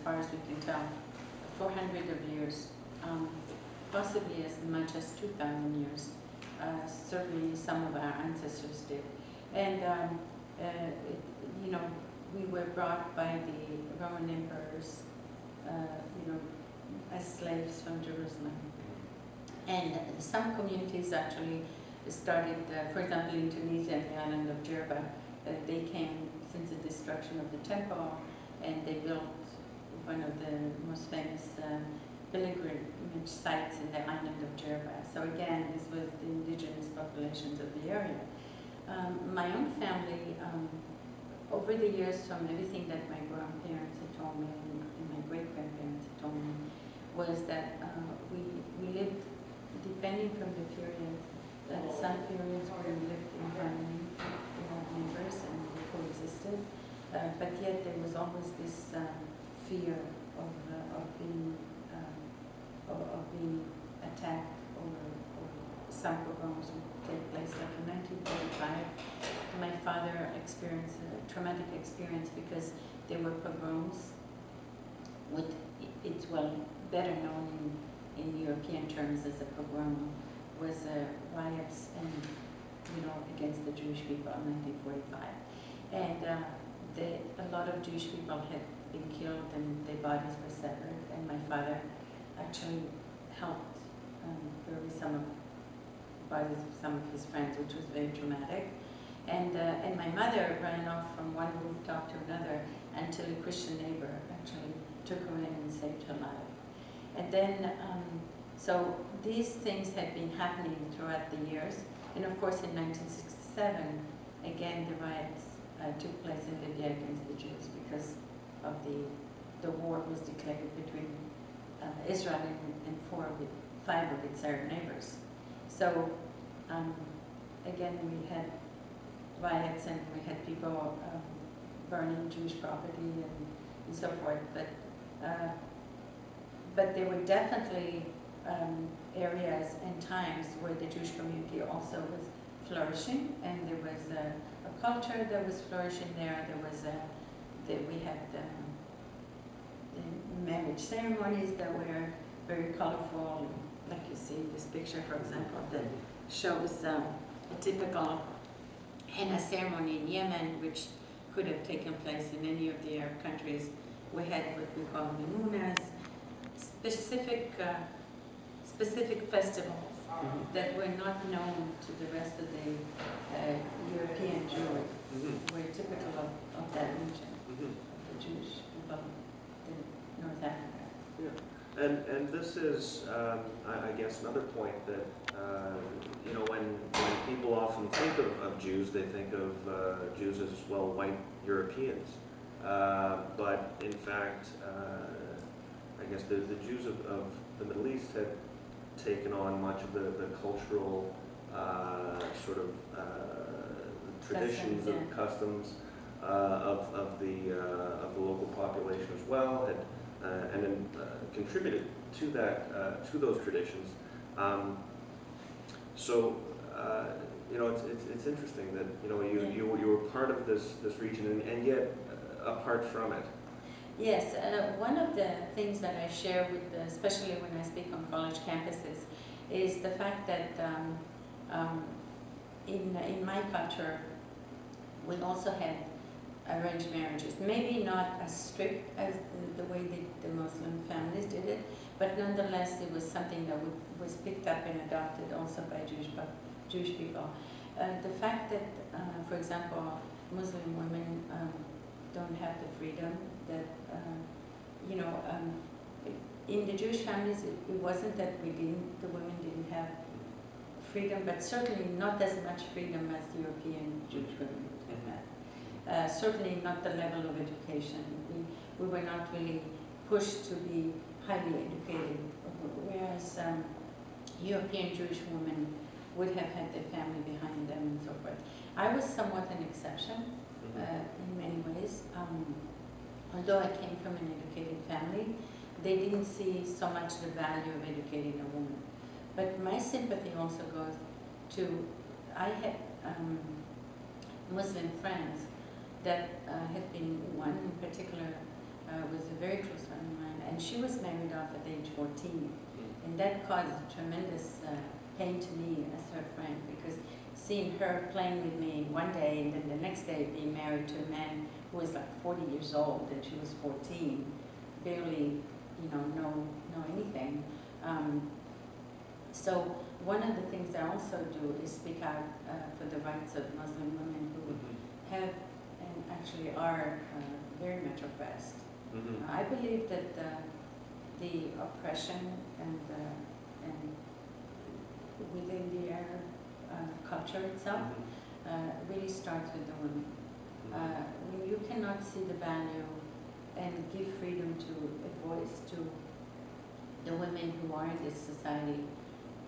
far as we can tell, for hundreds of years, possibly as much as 2,000 years. Certainly some of our ancestors did. And, you know, we were brought by the Roman emperors, you know, as slaves from Jerusalem. And some communities actually started, for example, in Tunisia and the island of Jerba, they came since the destruction of the temple, and they built one of the most famous pilgrimage sites in the island of Jerba. So again, this was the indigenous populations of the area. My own family, over the years, from everything that my grandparents had told me and my great-grandparents had told me, was that we lived, depending from the period, some periods where we lived in harmony with our neighbors and we coexisted, but yet there was always this fear of being attacked, or some pogroms would take place. Like in 1945, my father experienced a traumatic experience because there were pogroms. It's well better known in European terms as a pogrom, was riots and, you know, against the Jewish people in 1945. And a lot of Jewish people had been killed and their bodies were severed, and my father actually helped bury some of the bodies of some of his friends, which was very traumatic. And my mother ran off from one rooftop to another until a Christian neighbor actually took her in and saved her life. And then, so these things had been happening throughout the years. And of course, in 1967, again, the riots took place in Libya against the Jews because of the war was declared between Israel and five of its Arab neighbors. So again, we had riots and we had people burning Jewish property and so forth. But there were definitely areas and times where the Jewish community also was flourishing, and there was a culture that was flourishing there. There was we had the marriage ceremonies that were very colorful, like you see this picture, for example, that shows a typical henna ceremony in Yemen, which could have taken place in any of the Arab countries. We had what we call mimunas, specific festivals that were not known to the rest of the European Jewry, were typical of that region, of the Jewish people in North Africa. Yeah. And this is, I guess, another point that, you know, when people often think of Jews, they think of Jews as, well, white Europeans. But in fact, I guess the Jews of the Middle East had taken on much of the cultural sort of traditions and customs of the local population as well, and then contributed to that to those traditions. So you know, it's interesting that, you know, you were part of this region and yet apart from it. Yes, one of the things that I share with, especially when I speak on college campuses, is the fact that in my culture, we also had arranged marriages. Maybe not as strict as the way the Muslim families did it, but nonetheless, it was something that was picked up and adopted also by Jewish people. The fact that, for example, Muslim women don't have the freedom that, you know, in the Jewish families, it wasn't that the women didn't have freedom, but certainly not as much freedom as European Jewish women have had. Certainly not the level of education. We were not really pushed to be highly educated, whereas European Jewish women would have had their family behind them and so forth. I was somewhat an exception in many ways. Although I came from an educated family, they didn't see so much the value of educating a woman. But my sympathy also goes to, I had Muslim friends that had been, one in particular was a very close friend of mine, and she was married off at age 14. And that caused tremendous pain to me as her friend, because seeing her playing with me one day and then the next day being married to a man who was like 40 years old and she was 14, barely, know anything. So one of the things I also do is speak out for the rights of Muslim women who have and actually are very much oppressed. I believe that the oppression and within the Arab culture itself really starts with the women. When you cannot see the value and give freedom to a voice to the women who are in this society,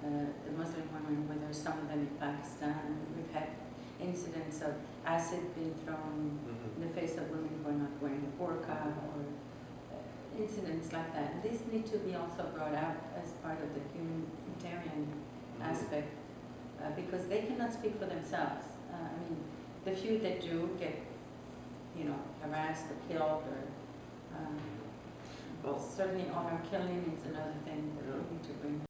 the Muslim women, whether some of them in Pakistan, we've had incidents of acid being thrown in the face of women who are not wearing a burqa, or incidents like that. And these need to be also brought out as part of the humanitarian aspect, because they cannot speak for themselves. I mean, the few that do get, harassed or killed, or certainly honor killing is another thing that we need to bring